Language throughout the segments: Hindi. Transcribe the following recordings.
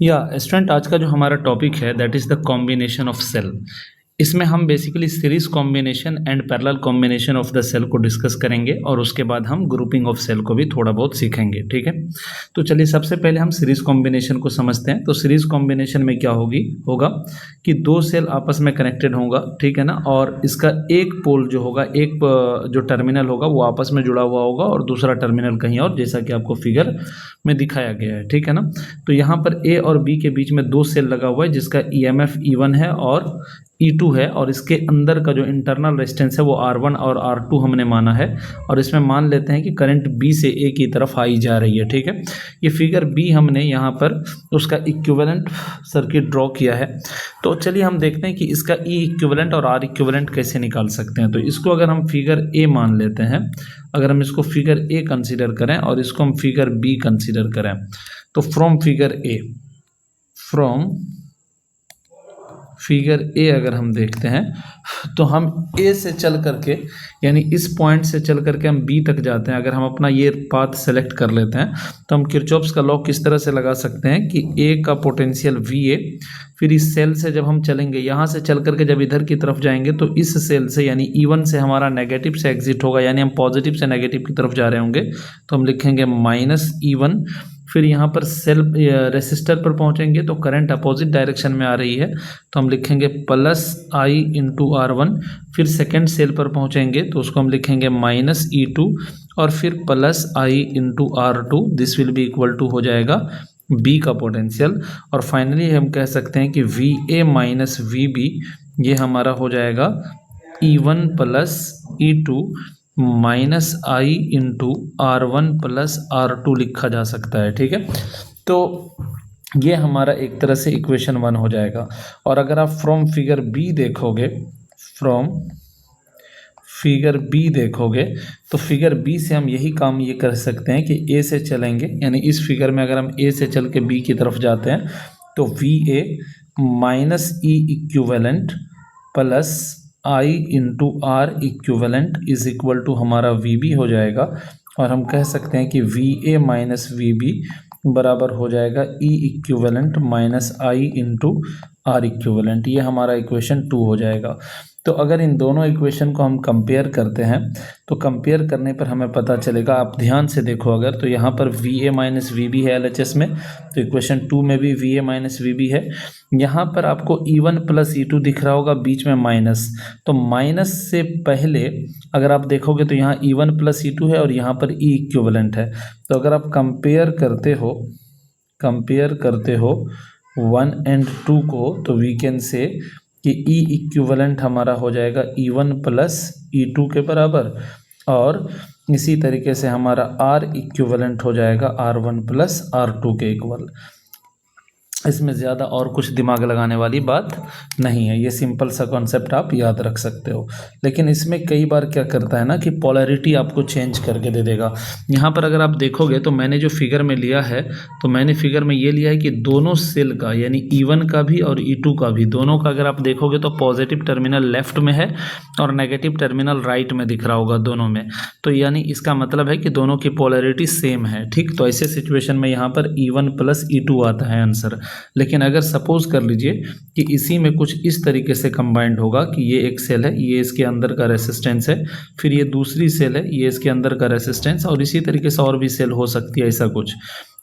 या स्टूडेंट, आज का जो हमारा टॉपिक है that is the combination of cell. इसमें हम basically series combination and parallel combination of the cell को डिस्कस करेंगे और उसके बाद हम ग्रुपिंग ऑफ सेल को भी थोड़ा बहुत सीखेंगे। ठीक है, तो चलिए सबसे पहले हम सीरीज कॉम्बिनेशन को समझते हैं। तो सीरीज कॉम्बिनेशन में क्या होगा कि दो सेल आपस में कनेक्टेड होगा, ठीक है ना, और इसका एक पोल जो होगा, एक जो टर्मिनल होगा वो आपस में जुड़ा हुआ होगा और दूसरा टर्मिनल कहीं और, जैसा कि आपको फिगर में दिखाया गया है। ठीक है ना, तो यहाँ पर ए और बी के बीच में दो सेल लगा हुआ है जिसका ईएमएफ E1 है और E2 है, और इसके अंदर का जो इंटरनल रेजिस्टेंस है वो R1 और R2 हमने माना है, और इसमें मान लेते हैं कि करंट B से A की तरफ आई जा रही है। ठीक है, ये फिगर B हमने यहाँ पर उसका इक्विवेलेंट सर्किट ड्रॉ किया है। तो चलिए हम देखते हैं कि इसका E इक्विवेलेंट और R इक्विवेलेंट कैसे निकाल सकते हैं। तो इसको अगर हम फिगर A मान लेते हैं, अगर हम इसको फिगर A कंसीडर करें और इसको हम फिगर B कंसीडर करें, तो फ्रॉम फिगर ए अगर हम देखते हैं तो हम ए से चल करके, यानी इस पॉइंट से चल करके हम बी तक जाते हैं। अगर हम अपना ये पाथ सेलेक्ट कर लेते हैं तो हम किरचॉफ्स का लॉ किस तरह से लगा सकते हैं कि ए का पोटेंशियल VA, फिर इस सेल से जब हम चलेंगे, यहाँ से चल करके जब इधर की तरफ जाएंगे तो इस सेल से यानी E1 से हमारा नेगेटिव से एग्जिट होगा, यानी हम पॉजिटिव से नेगेटिव की तरफ जा रहे होंगे, तो हम लिखेंगे -E1। फिर यहाँ पर सेल रेसिस्टर पर पहुँचेंगे तो करंट अपोजिट डायरेक्शन में आ रही है, तो हम लिखेंगे +I × R1। फिर सेकेंड सेल पर पहुँचेंगे तो उसको हम लिखेंगे -E2 और फिर +I × R2। This will be equal to हो जाएगा B का पोटेंशियल, और फाइनली हम कह सकते हैं कि VA - VB ये हमारा हो जाएगा E1 + E2 -I × R1 + R2 लिखा जा सकता है। ठीक है, तो ये हमारा एक तरह से इक्वेशन 1 हो जाएगा। और अगर आप फ्रॉम फिगर B देखोगे तो फिगर B से हम यही काम ये कर सकते हैं कि A से चलेंगे, यानी इस फिगर में अगर हम A से चल के B की तरफ जाते हैं तो VA - E equivalent +I × R equivalent is equal to हमारा VB हो जाएगा, और हम कह सकते हैं कि VA - VB बराबर हो जाएगा E equivalent -I × R equivalent. ये हमारा इक्वेशन 2 हो जाएगा। तो अगर इन दोनों इक्वेशन को हम कंपेयर करते हैं तो कंपेयर करने पर हमें पता चलेगा, आप ध्यान से देखो अगर, तो यहाँ पर VA - VB है LHS में, तो इक्वेशन 2 में भी VA - VB है। यहाँ पर आपको E1 + E2 दिख रहा होगा, बीच में माइनस, तो माइनस से पहले अगर आप देखोगे तो यहाँ E1 + E2 है और यहाँ पर E इक्विवेलेंट है। तो अगर आप कंपेयर करते हो 1 and 2 को, तो वी कैन से कि E इक्विवेलेंट हमारा हो जाएगा E1 + E2 के बराबर, और इसी तरीके से हमारा R इक्विवेलेंट हो जाएगा R1 + R2 के इक्वल। इसमें ज़्यादा और कुछ दिमाग लगाने वाली बात नहीं है, ये सिंपल सा कॉन्सेप्ट आप याद रख सकते हो। लेकिन इसमें कई बार क्या करता है ना कि पोलैरिटी आपको चेंज करके दे देगा। यहाँ पर अगर आप देखोगे तो मैंने जो फिगर में लिया है, तो मैंने फिगर में ये लिया है कि दोनों सेल का, यानी E1 का भी और E2 का भी, दोनों का अगर आप देखोगे तो पॉजिटिव टर्मिनल लेफ्ट में है और नेगेटिव टर्मिनल राइट में दिख रहा होगा दोनों में। तो यानी इसका मतलब है कि दोनों की पोलैरिटी सेम है। ठीक, तो ऐसे सिचुएशन में यहाँ पर E1 + E2 आता है आंसर। लेकिन अगर सपोज कर लीजिए कि इसी में कुछ इस तरीके से कंबाइंड होगा कि ये एक सेल है, ये इसके अंदर का रेसिस्टेंस है, फिर ये दूसरी सेल है, ये इसके अंदर का रेसिस्टेंस, और इसी तरीके से और भी सेल हो सकती है ऐसा कुछ।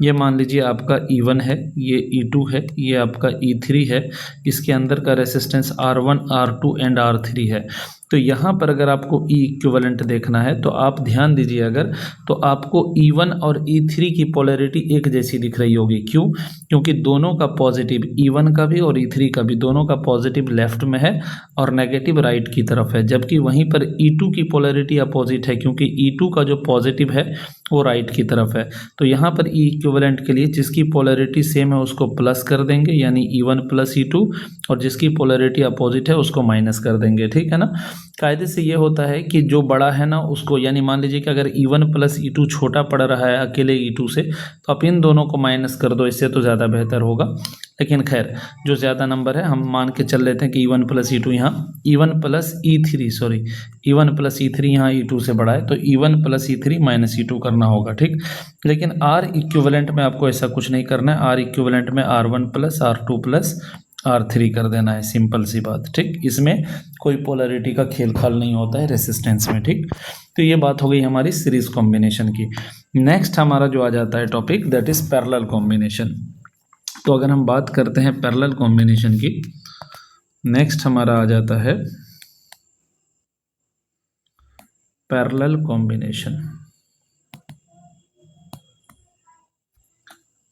ये मान लीजिए आपका E1 है, ये E2 है, ये आपका E3 है, इसके अंदर का resistance R1, R2 and R3 है। तो यहाँ पर अगर आपको E इक्विवेलेंट देखना है तो आप ध्यान दीजिए अगर, तो आपको E1 और E3 की पोलैरिटी एक जैसी दिख रही होगी। क्यों? क्योंकि दोनों का पॉजिटिव, E1 का भी और E3 का भी, दोनों का पॉजिटिव लेफ्ट में है और नेगेटिव राइट की तरफ है, जबकि वहीं पर E2 की पोलैरिटी अपोजिट है, क्योंकि E2 का जो पॉजिटिव है वो राइट की तरफ है। तो यहाँ पर E इक्विवेलेंट के लिए जिसकी पोलैरिटी सेम है उसको प्लस कर देंगे, यानी E1 + E2, और जिसकी पोलैरिटी अपोजिट है उसको माइनस कर देंगे। ठीक है ना, कायदे से ये होता है कि जो बड़ा है ना उसको, यानी मान लीजिए कि अगर E1 + E2 छोटा पड़ रहा है अकेले E2 से, तो आप इन दोनों को माइनस कर दो, इससे तो ज़्यादा बेहतर होगा। लेकिन खैर जो ज़्यादा नंबर है हम मान के चल लेते हैं कि E1 प्लस E2 यहाँ E1 plus E3 sorry E1 plus E3 यहाँ E2 से बड़ा है, तो E1 plus E3 minus E2 करना होगा, ठीक। लेकिन R इक्विवेलेंट में आपको ऐसा कुछ नहीं करना है, R इक्विवेलेंट में R1 plus R2 plus R3 कर देना है, सिंपल सी बात, ठीक। इसमें कोई पोलैरिटी का खेल खाल नहीं होता है रेसिस्टेंस में, ठीक। तो ये बात हो गई हमारी सीरीज कॉम्बिनेशन की। नेक्स्ट हमारा जो आ जाता है topic that is parallel combination. तो अगर हम बात करते हैं पैरेलल कॉम्बिनेशन की, नेक्स्ट हमारा आ जाता है पैरेलल कॉम्बिनेशन।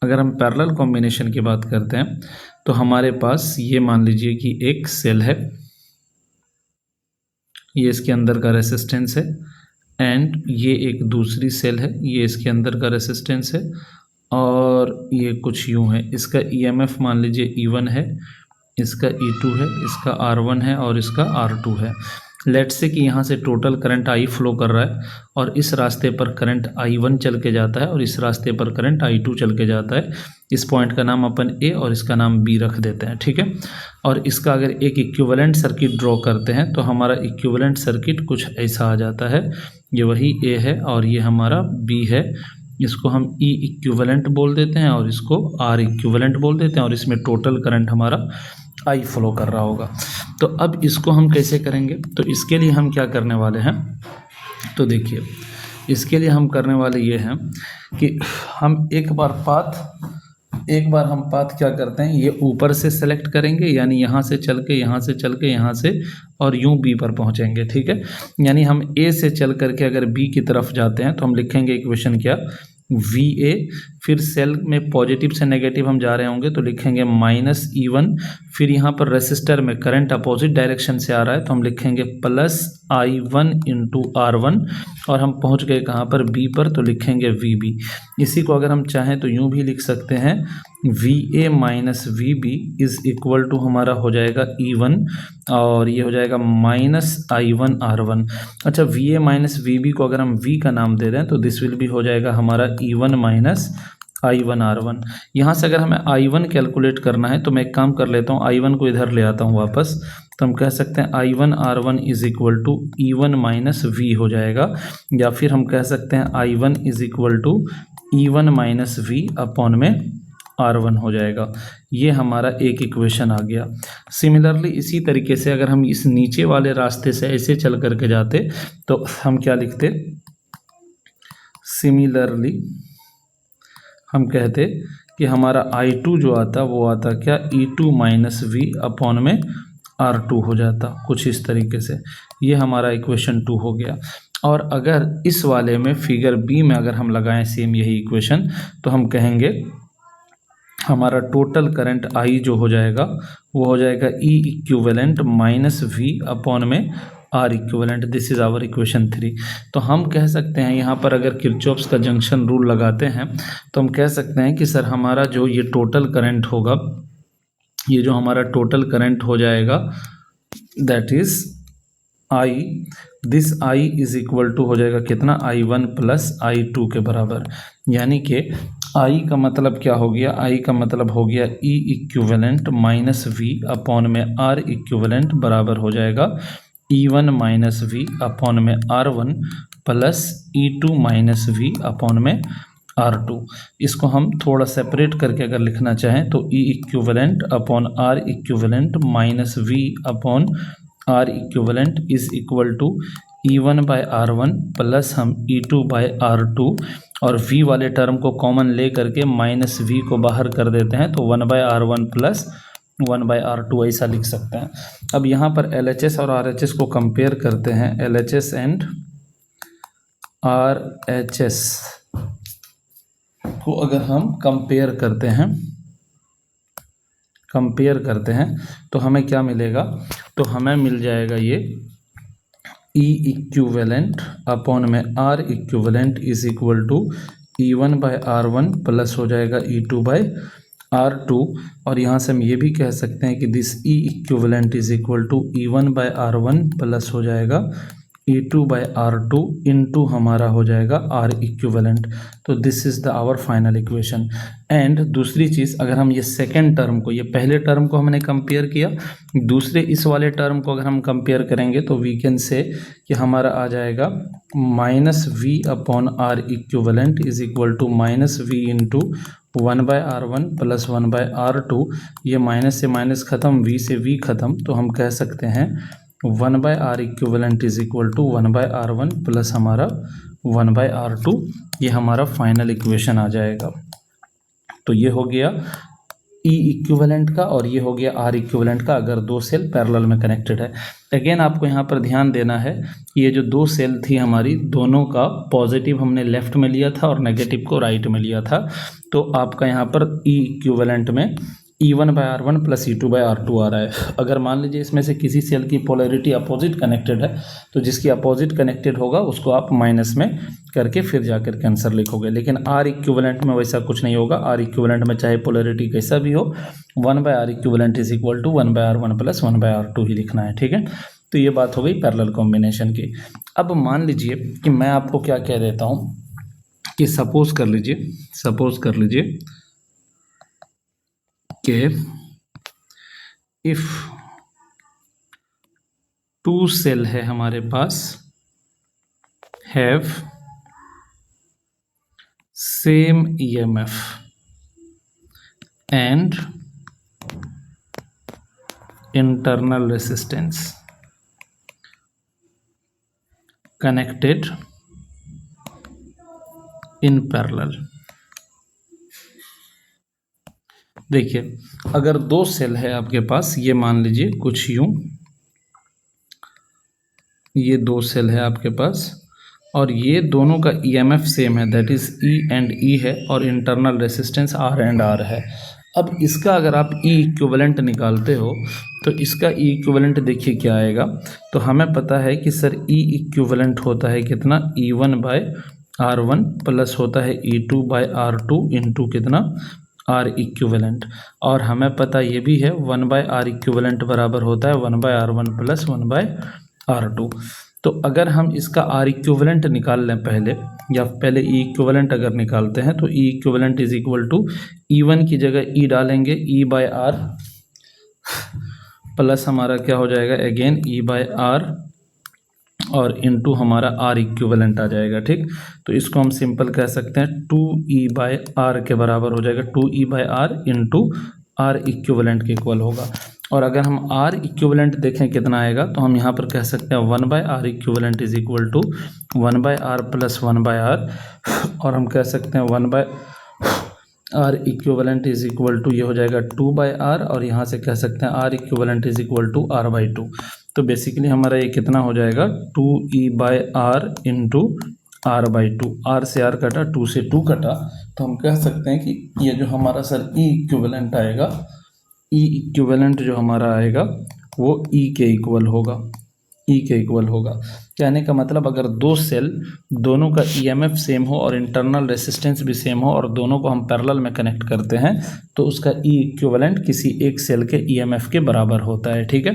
अगर हम पैरेलल कॉम्बिनेशन की बात करते हैं तो हमारे पास ये मान लीजिए कि एक सेल है, ये इसके अंदर का रेसिस्टेंस है, एंड ये एक दूसरी सेल है, ये इसके अंदर का रेसिस्टेंस है, और ये कुछ यूँ है। इसका ईएमएफ मान लीजिए E1 है, इसका E2 है, इसका R1 है और इसका R2 है। लेट्स से कि यहाँ से टोटल करंट I फ्लो कर रहा है और इस रास्ते पर करंट I1 चल के जाता है और इस रास्ते पर करंट I2 चल के जाता है। इस पॉइंट का नाम अपन A और इसका नाम B रख देते हैं, ठीक है। और इसका अगर एक इक्विवेलेंट सर्किट ड्रॉ करते हैं तो हमारा इक्विवेलेंट सर्किट कुछ ऐसा आ जाता है। ये वही A है और ये हमारा B है। इसको हम E इक्विवेलेंट बोल देते हैं और इसको R इक्विवेलेंट बोल देते हैं, और इसमें टोटल करंट हमारा I फ्लो कर रहा होगा। तो अब इसको हम कैसे करेंगे, तो इसके लिए हम क्या करने वाले हैं, तो देखिए इसके लिए हम करने वाले ये हैं कि हम एक बार हम पाथ क्या करते हैं, ये ऊपर से सेलेक्ट करेंगे, यानी यहाँ से चल के यहाँ से चल के यहाँ से और यूँ B पर पहुँचेंगे, ठीक है। यानी हम A से चल करके अगर B की तरफ जाते हैं तो हम लिखेंगे इक्वेशन क्या, VA, फिर सेल में पॉजिटिव से नेगेटिव हम जा रहे होंगे तो लिखेंगे माइनस E1, फिर यहाँ पर रेसिस्टर में करंट अपोजिट डायरेक्शन से आ रहा है तो हम लिखेंगे प्लस I1 इंटू R1, और हम पहुँच गए कहाँ पर, B पर, तो लिखेंगे VB। इसी को अगर हम चाहें तो यूँ भी लिख सकते हैं VA minus VB is equal to हमारा हो जाएगा E1, और ये हो जाएगा माइनस I1 R1। अच्छा, VA माइनस VB को अगर हम V का नाम दे दें तो दिस विल भी हो जाएगा हमारा E1 माइनस I1 R1। यहाँ से अगर हमें I1 कैलकुलेट करना है तो मैं एक काम कर लेता हूँ, I1 को इधर ले आता हूँ वापस, तो हम कह सकते हैं I1 R1 is equal to E1 minus V हो जाएगा, या फिर हम कह सकते हैं I1 is equal to E1 minus V upon में R1 हो जाएगा। ये हमारा एक इक्वेशन आ गया। सिमिलरली इसी तरीके से अगर हम इस नीचे वाले रास्ते से ऐसे चल करके जाते तो हम क्या लिखते, सिमिलरली हम कहते कि हमारा I2 जो आता वो आता क्या, E2 माइनस V अपॉन में R2 हो जाता, कुछ इस तरीके से। ये हमारा इक्वेशन 2 हो गया। और अगर इस वाले में फिगर B में अगर हम लगाएं सेम यही इक्वेशन, तो हम कहेंगे हमारा टोटल करंट I जो हो जाएगा वो हो जाएगा E equivalent minus V upon में R equivalent. This is our equation 3। तो हम कह सकते हैं यहाँ पर अगर किरचॉफ्स का जंक्शन रूल लगाते हैं तो हम कह सकते हैं कि सर हमारा जो ये टोटल करंट होगा, ये जो हमारा टोटल करंट हो जाएगा that is I, this I is equal to हो जाएगा कितना, I1 प्लस I2 के बराबर। यानी कि I का मतलब क्या हो गया, I का मतलब हो गया E equivalent minus V upon में R इक्विवेलेंट बराबर हो जाएगा E1 माइनस V अपॉन में R1 plus E2 minus V upon में R2। इसको हम थोड़ा सेपरेट करके अगर लिखना चाहें तो E equivalent upon R equivalent minus V upon R equivalent is equal to E1 by R1 plus हम E2 बाय R2, और V वाले टर्म को कॉमन ले करके माइनस V को बाहर कर देते हैं तो 1 bye R1 plus 1 bye R2 ऐसा लिख सकते हैं। अब यहाँ पर LHS और RHS को कंपेयर करते हैं, LHS एंड RHS को अगर हम कंपेयर करते हैं तो हमें क्या मिलेगा, तो हमें मिल जाएगा ये E इक्विवेलेंट अपॉन में R equivalent is equal to E1 by R1 plus हो जाएगा E2 बाय R2, और यहाँ से हम ये भी कह सकते हैं कि this E equivalent is equal to E1 by R1 plus हो जाएगा E2/R2 इंटू हमारा हो जाएगा R इक्विवेलेंट। तो this is the our final equation. And दूसरी चीज़, अगर हम ये सेकेंड टर्म को, ये पहले टर्म को हमने कंपेयर किया, दूसरे इस वाले टर्म को अगर हम कंपेयर करेंगे तो वी कैन से कि हमारा आ जाएगा -V/R equivalent is equal to -V into 1/R1 plus 1/R2। ये माइनस से माइनस ख़त्म, V से V ख़त्म, तो हम कह सकते हैं 1/R equivalent is equal to 1/R1 plus हमारा 1/R2। ये हमारा फाइनल इक्वेशन आ जाएगा। तो ये हो गया E इक्विवेलेंट का और ये हो गया R इक्विवेलेंट का, अगर दो सेल पैरेलल में कनेक्टेड है। अगेन आपको यहाँ पर ध्यान देना है कि ये जो दो सेल थी हमारी, दोनों का पॉजिटिव हमने लेफ्ट में लिया था और नेगेटिव को राइट में लिया था। तो आपका यहाँ पर E इक्विवेलेंट में E1/R1 प्लस E2/R2 आ रहा है। अगर मान लीजिए इसमें से किसी सेल की पोलैरिटी अपोजिट कनेक्टेड है तो जिसकी अपोजिट कनेक्टेड होगा उसको आप माइनस में करके फिर जाकर के आंसर लिखोगे। लेकिन R इक्विवेलेंट में वैसा कुछ नहीं होगा। R इक्विवेलेंट में चाहे पोलैरिटी कैसा भी हो, 1/R equivalent is equal to 1/R1 plus 1/R2 ही लिखना है। ठीक है, तो ये बात हो गई पैरेलल कॉम्बिनेशन की। अब मान लीजिए कि मैं आपको क्या कह देता हूँ कि सपोज कर लीजिए कि इफ टू सेल है हमारे पास have same EMF and internal resistance connected in parallel. देखिए, अगर दो सेल है आपके पास, ये मान लीजिए कुछ यूं, ये दो सेल है आपके पास और ये दोनों का EMF सेम है, that is E and E है और internal resistance R and R है। अब इसका अगर आप E इक्विवेलेंट निकालते हो तो इसका E इक्विवेलेंट देखिए क्या आएगा। तो हमें पता है कि सर E इक्विवेलेंट होता है कितना, E1/R1 प्लस होता है E2/R2 इंटू कितना, R इक्विवेलेंट। और हमें पता ये भी है 1/R इक्विवेलेंट बराबर होता है 1/R1 प्लस 1/R2। तो अगर हम इसका R इक्विवेलेंट निकाल लें पहले, या पहले E इक्विवेलेंट अगर निकालते हैं तो E equivalent is equal to E1 की जगह E डालेंगे, E/R प्लस हमारा क्या हो जाएगा, अगेन E/R और इनटू हमारा R इक्विवेलेंट आ जाएगा। ठीक, तो इसको हम सिंपल कह सकते हैं 2E/R के बराबर हो जाएगा, 2E/R इंटू R इक्विवेलेंट के इक्वल होगा। और अगर हम R इक्विवेलेंट देखें कितना आएगा तो हम यहाँ पर कह सकते हैं 1/R equivalent is equal to 1/R plus 1/R, और हम कह सकते हैं 1/R equivalent is equal to ये हो जाएगा 2/R, और यहाँ से कह सकते हैं R equivalent is equal to R/2। तो बेसिकली हमारा ये कितना हो जाएगा, 2E/R इंटू R/2। R से R कटा, 2 से 2 कटा, तो हम कह सकते हैं कि ये जो हमारा सर E इक्विवेलेंट आएगा, E इक्विवेलेंट जो हमारा आएगा वो E के इक्वल होगा, E के इक्वल होगा। कहने का मतलब अगर दो सेल, दोनों का EMF सेम हो और इंटरनल रेसिस्टेंस भी सेम हो और दोनों को हम पैरेलल में कनेक्ट करते हैं तो उसका E इक्विवेलेंट किसी एक सेल के EMF के बराबर होता है। ठीक है,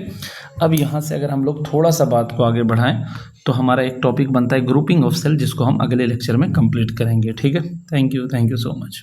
अब यहाँ से अगर हम लोग थोड़ा सा बात को आगे बढ़ाएं तो हमारा एक टॉपिक बनता है ग्रुपिंग ऑफ सेल, जिसको हम अगले लेक्चर में कंप्लीट करेंगे। ठीक है, थैंक यू सो मच।